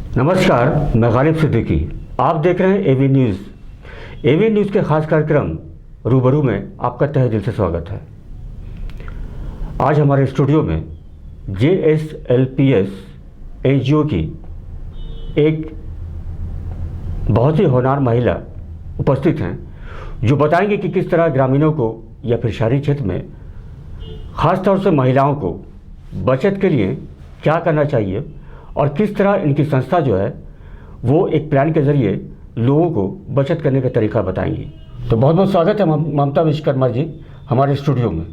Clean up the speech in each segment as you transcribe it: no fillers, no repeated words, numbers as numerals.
नमस्कार, मैं गालिब सिद्दीकी। आप देख रहे हैं एवी न्यूज़। एवी न्यूज़ के खास कार्यक्रम रूबरू में आपका तहे दिल से स्वागत है। आज हमारे स्टूडियो में JSLPS NGO की एक बहुत ही होनहार महिला उपस्थित हैं, जो बताएंगे कि किस तरह ग्रामीणों को या फिर शहरी क्षेत्र में ख़ास तौर से महिलाओं को बचत के लिए क्या करना चाहिए और किस तरह इनकी संस्था जो है वो एक प्लान के ज़रिए लोगों को बचत करने का तरीका बताएंगी। तो बहुत बहुत स्वागत है ममता विश्वकर्मा जी हमारे स्टूडियो में।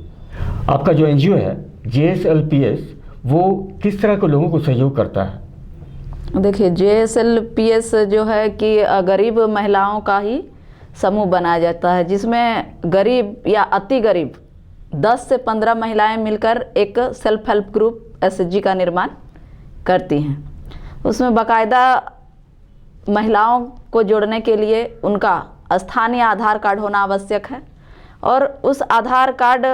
आपका जो NGO है JSLPS, वो किस तरह के लोगों को सहयोग करता है? देखिए, JSLPS जो है कि गरीब महिलाओं का ही समूह बनाया जाता है, जिसमें गरीब या अति गरीब 10 से 15 महिलाएं मिलकर एक सेल्फ हेल्प ग्रुप SHG का निर्माण करती हैं। उसमें बाकायदा महिलाओं को जोड़ने के लिए उनका स्थानीय आधार कार्ड होना आवश्यक है, और उस आधार कार्ड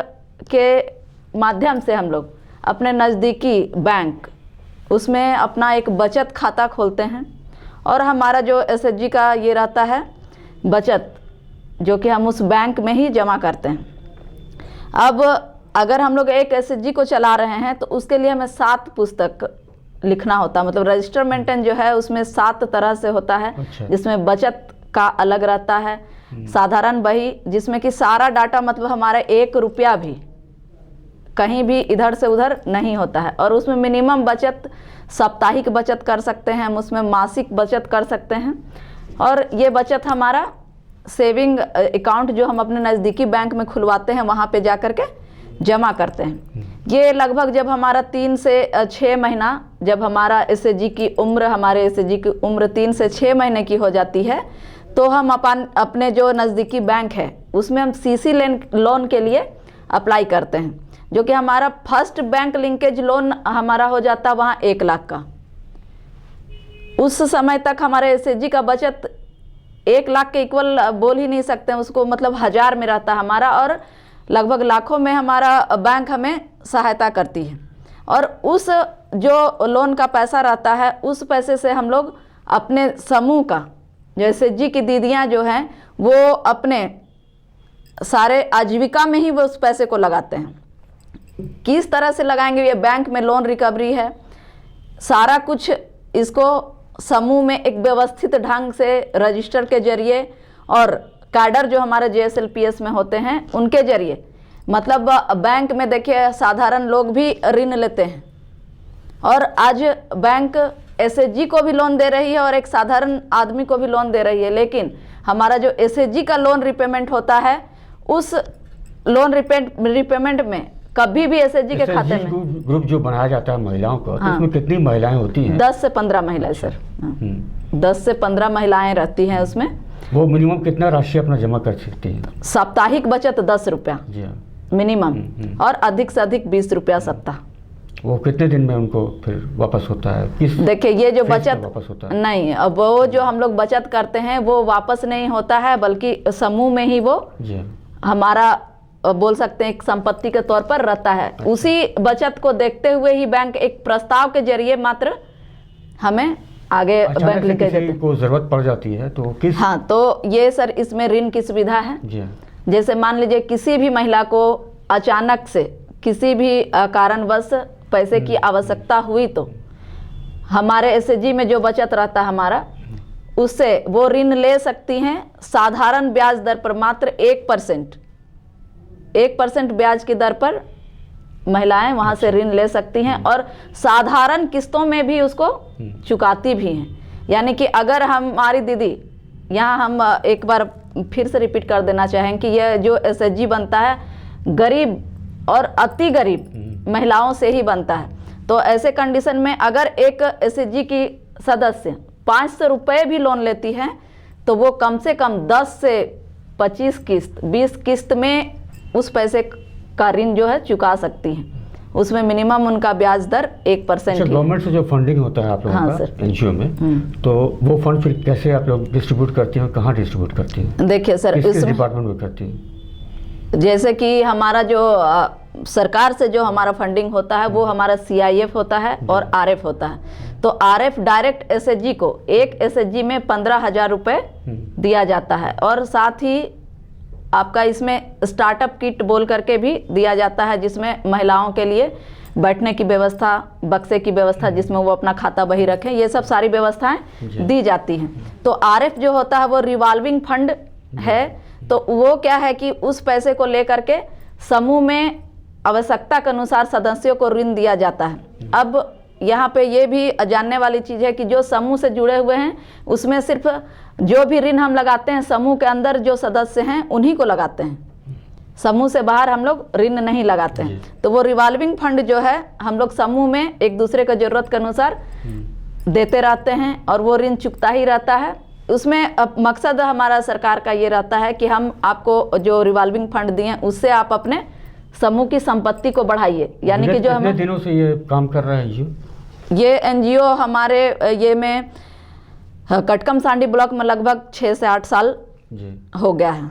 के माध्यम से हम लोग अपने नज़दीकी बैंक उसमें अपना एक बचत खाता खोलते हैं। और हमारा जो SHG का ये रहता है बचत, जो कि हम उस बैंक में ही जमा करते हैं। अब अगर हम लोग एक SHG को चला रहे हैं तो उसके लिए हमें 7 पुस्तक लिखना होता है। मतलब रजिस्टर मेंटेन जो है उसमें 7 तरह से होता है। अच्छा। जिसमें बचत का अलग रहता है, साधारण बही जिसमें कि सारा डाटा मतलब हमारा 1 रुपया भी कहीं भी इधर से उधर नहीं होता है, और उसमें मिनिमम बचत साप्ताहिक बचत कर सकते हैं हम, उसमें मासिक बचत कर सकते हैं। और ये बचत हमारा सेविंग अकाउंट जो हम अपने नज़दीकी बैंक में खुलवाते हैं वहाँ पे जा कर के जमा करते हैं। ये लगभग जब हमारा 3 से 6 महीना, जब हमारा SHG की उम्र, हमारे SHG की उम्र 3 से 6 महीने की हो जाती है, तो हम अपने जो नज़दीकी बैंक है उसमें हम CC लोन के लिए अप्लाई करते हैं, जो कि हमारा फर्स्ट बैंक लिंकेज लोन हमारा हो जाता है वहाँ 1 लाख का। उस समय तक हमारे SHG का बचत 1 लाख के इक्वल बोल ही नहीं सकते हैं उसको, मतलब 1000 में रहता है हमारा, और लगभग लाखों में हमारा बैंक हमें सहायता करती है। और उस जो लोन का पैसा रहता है उस पैसे से हम लोग अपने समूह का, जैसे SHG की दीदियाँ जो हैं वो अपने सारे आजीविका में ही वो उस पैसे को लगाते हैं। किस तरह से लगाएंगे, ये बैंक में लोन रिकवरी है, सारा कुछ इसको समूह में एक व्यवस्थित ढंग से रजिस्टर के जरिए और कैडर जो हमारे JSLPS में होते हैं उनके जरिए, मतलब बैंक में देखिए साधारण लोग भी ऋण लेते हैं, और आज बैंक SHG को भी लोन दे रही है और एक साधारण आदमी को भी लोन दे रही है। लेकिन हमारा जो SHG का लोन रिपेमेंट होता है, उस लोन रिपेमेंट में कभी भी SHG के खाते में ग्रुप जो बनाया जाता है महिलाओं का, तो उसमें कितनी महिलाएं होती हैं? 10 से 15 महिलाएं सर। 10 से 15 महिलाएं रहती हैं उसमें। वो मिनिमम कितना राशि अपना जमा कर सकती हैं? साप्ताहिक बचत 10 रुपया मिनिमम, और अधिक से अधिक 20 रुपया सप्ताह। वो कितने दिन में उनको फिर वापस होता है? किस देखिए, ये जो बचत वापस होता है? नहीं, अब वो जो हम लोग बचत करते हैं वो वापस नहीं होता है, बल्कि समूह में ही वो हमारा बोल सकते हैं एक संपत्ति के तौर पर रहता है। उसी बचत को देखते हुए ही बैंक एक प्रस्ताव के जरिए मात्र हमें आगे बैंक लिखे जाते हैं। को जरूरत पड़ जाती है तो किस? हाँ, तो ये सर इसमें ऋण की सुविधा है। जैसे मान लीजिए किसी भी महिला को अचानक से किसी भी कारणवश पैसे की आवश्यकता हुई, तो हमारे SHG में जो बचत रहता है हमारा, उससे वो ऋण ले सकती हैं साधारण ब्याज दर पर, मात्र 1% ब्याज की दर पर महिलाएं वहां से ऋण ले सकती हैं, और साधारण किस्तों में भी उसको चुकाती भी हैं। यानी कि अगर हमारी दीदी, यहाँ हम एक बार फिर से रिपीट कर देना चाहें कि यह जो SHG बनता है गरीब और अति गरीब महिलाओं से ही बनता है। तो ऐसे कंडीशन में अगर एक SHG की सदस्य 500 रुपये भी लोन लेती है, तो वो कम से कम 10 से 25 किस्त, 20 किस्त में उस पैसे का ऋण जो है चुका सकती हैं। उसमें मिनिमम उनका ब्याज दर 1%। गवर्नमेंट से जो फंडिंग होता है आप लोगों का NGO में, तो वो फंड फिर कैसे आप लोग डिस्ट्रीब्यूट करती हैं, कहाँ डिस्ट्रीब्यूट करती हैं? देखिए सर, किस डिपार्टमेंट में करती हैं? जैसे कि हमारा जो सरकार से जो हमारा फंडिंग होता है वो हमारा CIF होता है और RF होता है। तो आरएफ डायरेक्ट एसएचजी को एक एसएचजी में 15,000 रुपये दिया जाता है। और साथ ही आपका इसमें स्टार्टअप किट बोल करके भी दिया जाता है, जिसमें महिलाओं के लिए बैठने की व्यवस्था, बक्से की व्यवस्था जिसमें वो अपना खाता बही रखें, ये सब सारी व्यवस्थाएं दी जाती हैं। तो आरएफ जो होता है वो रिवॉल्विंग फंड है, तो वो क्या है कि उस पैसे को लेकर के समूह में आवश्यकता के अनुसार सदस्यों को ऋण दिया जाता है। अब यहाँ पे ये भी जानने वाली चीज़ है कि जो समूह से जुड़े हुए हैं उसमें सिर्फ जो भी ऋण हम लगाते हैं समूह के अंदर जो सदस्य हैं उन्हीं को लगाते हैं, समूह से बाहर हम लोग ऋण नहीं लगाते हैं। तो वो रिवॉल्विंग फंड जो है हम लोग समूह में एक दूसरे के ज़रूरत के अनुसार देते रहते हैं और वो ऋण चुकता ही रहता है। उसमें मकसद हमारा सरकार का ये रहता है कि हम आपको जो रिवॉल्विंग फंड दिए उससे आप अपने समूह की संपत्ति को बढ़ाइए। यानी कि जो कितने दिनों से ये काम कर रहा है ये एनजीओ हमारे ये में कटकम सांडी ब्लॉक में लगभग 6 से 8 साल हो गया है।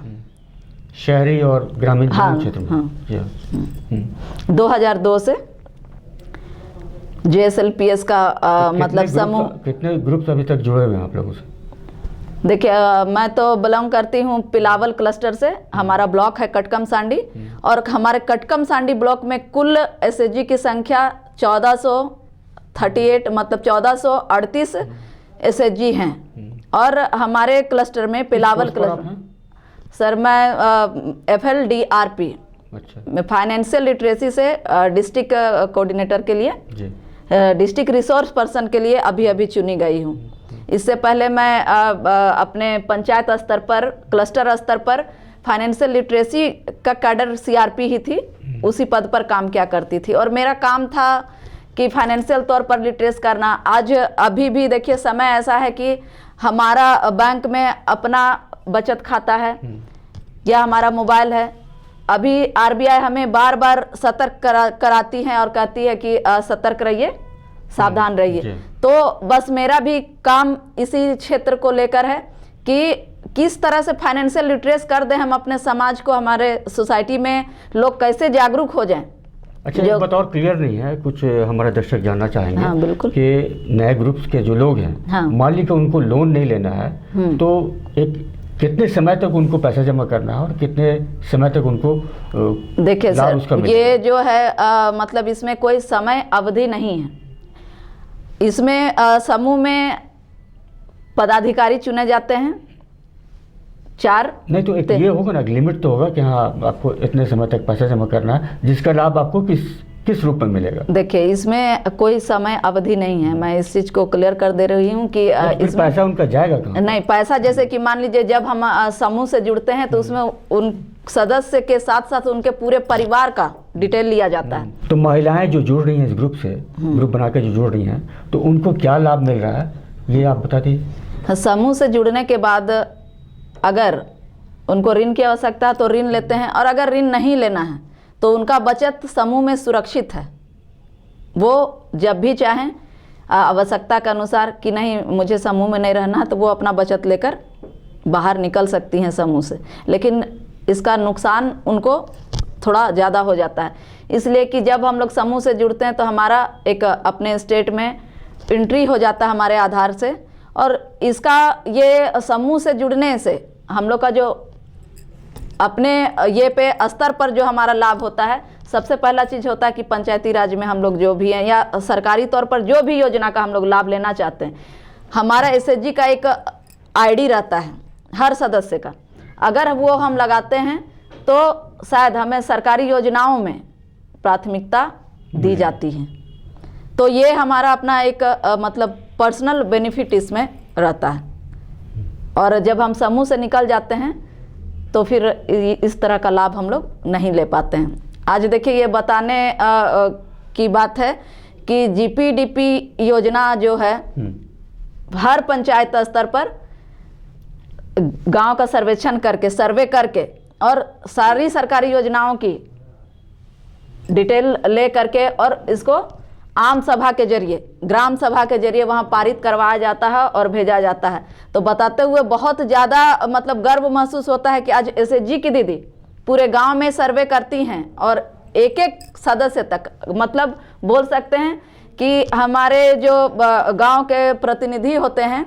शहरी और ग्रामीण क्षेत्र में। हाँ। 2002 से JSLPS का मतलब समूह। कितने ग्रुप्स अभी तक जुड़े हुए हैं आप लोगों से? देखिए मैं तो बिलोंग करती हूँ पिलावल क्लस्टर से, हमारा ब्लॉक है कटकम सांडी, और हमारे कटकम सांडी ब्लॉक में कुल एसएचजी की संख्या 1438 मतलब 1438 एसएचजी हैं। और हमारे क्लस्टर में पिलावल क्लस्टर, सर मैं FLDRP मैं फाइनेंशियल लिटरेसी से डिस्ट्रिक्ट कोऑर्डिनेटर के लिए, डिस्ट्रिक्ट रिसोर्स पर्सन के लिए अभी चुनी गई हूँ। इससे पहले मैं अपने पंचायत स्तर पर, क्लस्टर स्तर पर फाइनेंशियल लिटरेसी का कैडर CRP ही थी, उसी पद पर काम किया करती थी। और मेरा काम था कि फाइनेंशियल तौर पर लिटरेस करना। आज अभी भी देखिए समय ऐसा है कि हमारा बैंक में अपना बचत खाता है या हमारा मोबाइल है। अभी RBI हमें बार बार सतर्क कराती है और कहती है कि सतर्क रहिए, सावधान रहिए। तो बस मेरा भी काम इसी क्षेत्र को लेकर है कि किस तरह से फाइनेंशियल लिटरेस कर दें हम अपने समाज को, हमारे सोसाइटी में लोग कैसे जागरूक हो जाएं। अच्छा, एक बात और क्लियर नहीं है, कुछ हमारे दर्शक जानना चाहेंगे। हाँ, बिल्कुल। कि नए ग्रुप्स के जो लोग हैं, हाँ, मान लीजिए उनको लोन नहीं लेना है तो एक कितने समय तक उनको पैसा जमा करना है और कितने समय तक उनको देखिए सर, ये जो है मतलब इसमें कोई समय अवधि नहीं है। इसमें समूह में पदाधिकारी चुने जाते हैं 4। नहीं तो एक ये होगा ना, लिमिट तो होगा कि हाँ आपको इतने समय तक पैसा जमा करना है, जिसका लाभ आपको किस रूप में मिलेगा? देखिए इसमें कोई समय अवधि नहीं है, मैं इस चीज़ को क्लियर कर दे रही हूँ कि इसमें पैसा उनका जाएगा कहाँ? नहीं, पैसा जैसे कि मान लीजिए जब हम समूह से जुड़ते हैं तो उसमें उन सदस्य के साथ साथ उनके पूरे परिवार का डिटेल लिया जाता है। तो महिलाएं जो जुड़ रही हैं इस ग्रुप से, ग्रुप बना के जो जुड़ रही हैं, तो उनको क्या लाभ मिल रहा है ये आप बता दीजिए। समूह से जुड़ने के बाद अगर उनको ऋण की आवश्यकता है तो ऋण लेते हैं, और अगर ऋण नहीं लेना है तो उनका बचत समूह में सुरक्षित है। वो जब भी चाहें आवश्यकता के अनुसार कि नहीं मुझे समूह में नहीं रहना, तो वो अपना बचत लेकर बाहर निकल सकती हैं समूह से। लेकिन इसका नुकसान उनको थोड़ा ज़्यादा हो जाता है, इसलिए कि जब हम लोग समूह से जुड़ते हैं तो हमारा एक अपने स्टेट में एंट्री हो जाता है हमारे आधार से। और इसका ये समूह से जुड़ने से हम लोग का जो अपने ये पे स्तर पर जो हमारा लाभ होता है, सबसे पहला चीज़ होता है कि पंचायती राज में हम लोग जो भी हैं या सरकारी तौर पर जो भी योजना का हम लोग लाभ लेना चाहते हैं, हमारा एसएचजी का एक ID रहता है हर सदस्य का। अगर वो हम लगाते हैं तो शायद हमें सरकारी योजनाओं में प्राथमिकता दी जाती है। तो ये हमारा अपना एक मतलब पर्सनल बेनिफिट इसमें रहता है। और जब हम समूह से निकल जाते हैं तो फिर इस तरह का लाभ हम लोग नहीं ले पाते हैं। आज देखिए ये बताने की बात है कि GPDP योजना जो है हर पंचायत स्तर पर गांव का सर्वे करके और सारी सरकारी योजनाओं की डिटेल ले करके और इसको आम सभा के जरिए, ग्राम सभा के जरिए वहाँ पारित करवाया जाता है और भेजा जाता है। तो बताते हुए बहुत ज़्यादा मतलब गर्व महसूस होता है कि आज एसएचजी की दीदी पूरे गांव में सर्वे करती हैं और एक एक सदस्य तक, मतलब बोल सकते हैं कि हमारे जो गांव के प्रतिनिधि होते हैं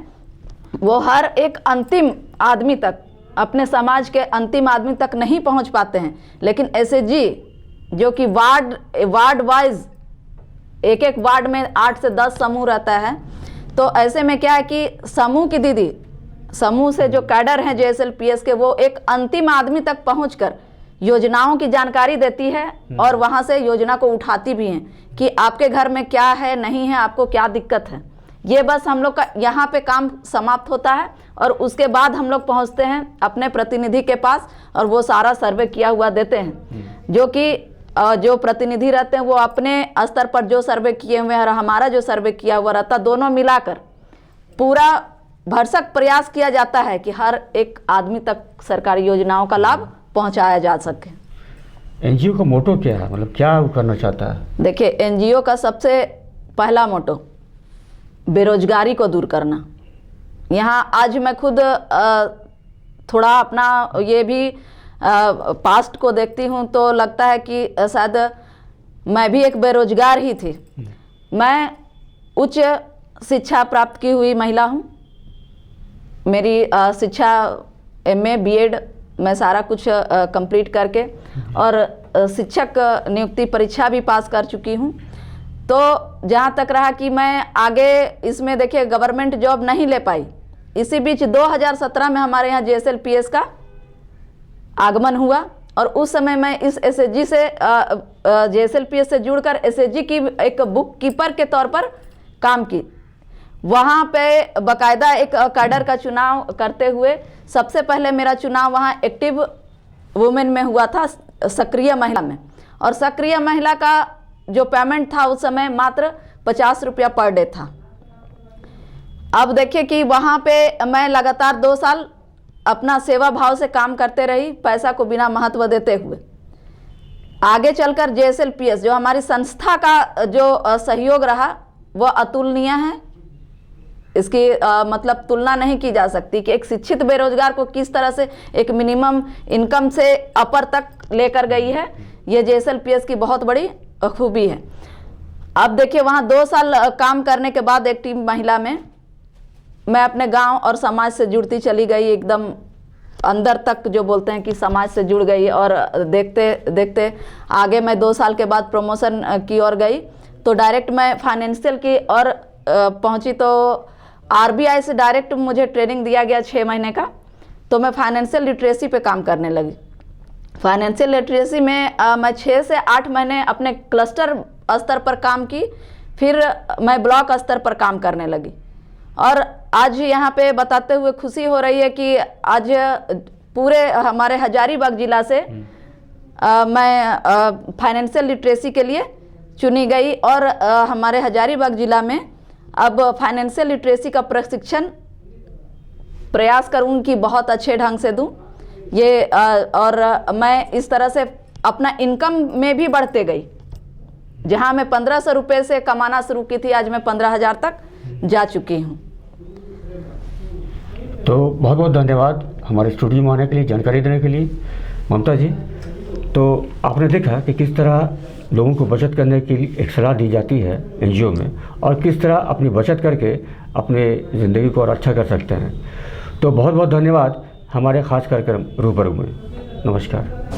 वो हर एक अंतिम आदमी तक, अपने समाज के अंतिम आदमी तक नहीं पहुंच पाते हैं, लेकिन एसएचजी जो कि वार्ड वाइज एक वार्ड में 8 से 10 समूह रहता है, तो ऐसे में क्या है कि समूह की दीदी, समूह से जो कैडर हैं JSLPS के, वो एक अंतिम आदमी तक पहुंचकर योजनाओं की जानकारी देती है और वहां से योजना को उठाती भी हैं कि आपके घर में क्या है, नहीं है, आपको क्या दिक्कत है। ये बस हम लोग का यहाँ पे काम समाप्त होता है और उसके बाद हम लोग पहुँचते हैं अपने प्रतिनिधि के पास और वो सारा सर्वे किया हुआ देते हैं, जो कि जो प्रतिनिधि रहते हैं वो अपने स्तर पर जो सर्वे किए हुए हैं और हमारा जो सर्वे किया हुआ रहता, दोनों मिलाकर पूरा भरसक प्रयास किया जाता है कि हर एक आदमी तक सरकारी योजनाओं का लाभ पहुंचाया जा सके। एनजीओ का मोटो क्या है, मतलब क्या वो करना चाहता है? देखिए, एनजीओ का सबसे पहला मोटो बेरोजगारी को दूर करना। यहाँ आज मैं खुद थोड़ा अपना ये भी पास्ट को देखती हूँ तो लगता है कि शायद मैं भी एक बेरोजगार ही थी। मैं उच्च शिक्षा प्राप्त की हुई महिला हूँ। मेरी शिक्षा MA BEd मैं सारा कुछ कंप्लीट करके और शिक्षक नियुक्ति परीक्षा भी पास कर चुकी हूँ। तो जहाँ तक रहा कि मैं आगे इसमें देखिए गवर्नमेंट जॉब नहीं ले पाई, इसी बीच 2017 में हमारे यहाँ JSLPS का आगमन हुआ और उस समय मैं इस SHG से JSLPS से जुड़कर SHG की एक बुक कीपर के तौर पर काम की। वहाँ पे बाकायदा एक कैडर का चुनाव करते हुए सबसे पहले मेरा चुनाव वहाँ एक्टिव वुमेन में हुआ था, सक्रिय महिला में, और सक्रिय महिला का जो पेमेंट था उस समय मात्र 50 रुपया पर डे था। अब देखिए कि वहाँ पे मैं लगातार 2 साल अपना सेवा भाव से काम करते रही, पैसा को बिना महत्व देते हुए। आगे चलकर JSLPS जो हमारी संस्था का जो सहयोग रहा वह अतुलनीय है। इसकी मतलब तुलना नहीं की जा सकती कि एक शिक्षित बेरोजगार को किस तरह से एक मिनिमम इनकम से अपर तक लेकर गई है, ये JSLPS की बहुत बड़ी खूबी है। अब देखिए वहाँ 2 साल काम करने के बाद एक टीम महिला में मैं अपने गांव और समाज से जुड़ती चली गई, एकदम अंदर तक जो बोलते हैं कि समाज से जुड़ गई। और देखते देखते आगे मैं 2 साल के बाद प्रमोशन की ओर गई तो डायरेक्ट मैं फाइनेंशियल की ओर पहुंची। तो RBI से डायरेक्ट मुझे ट्रेनिंग दिया गया 6 महीने का, तो मैं फाइनेंशियल लिटरेसी पे काम करने लगी। फाइनेंशियल लिटरेसी में मैं 6 से 8 महीने अपने क्लस्टर स्तर पर काम की, फिर मैं ब्लॉक स्तर पर काम करने लगी। और आज यहाँ पे बताते हुए खुशी हो रही है कि आज पूरे हमारे हजारीबाग जिला से मैं फाइनेंशियल लिटरेसी के लिए चुनी गई और हमारे हजारीबाग जिला में अब फाइनेंशियल लिटरेसी का प्रशिक्षण प्रयास करूँ कि बहुत अच्छे ढंग से दूँ ये। और मैं इस तरह से अपना इनकम में भी बढ़ते गई। जहाँ मैं 1500 रुपये से कमाना शुरू की थी, आज मैं 15,000 तक जा चुकी हूँ। तो बहुत बहुत धन्यवाद हमारे स्टूडियो में आने के लिए, जानकारी देने के लिए ममता जी। तो आपने देखा कि किस तरह लोगों को बचत करने की एक सलाह दी जाती है एनजीओ में और किस तरह अपनी बचत करके अपने ज़िंदगी को और अच्छा कर सकते हैं। तो बहुत बहुत धन्यवाद हमारे खास कार्यक्रम रूबरू में। नमस्कार।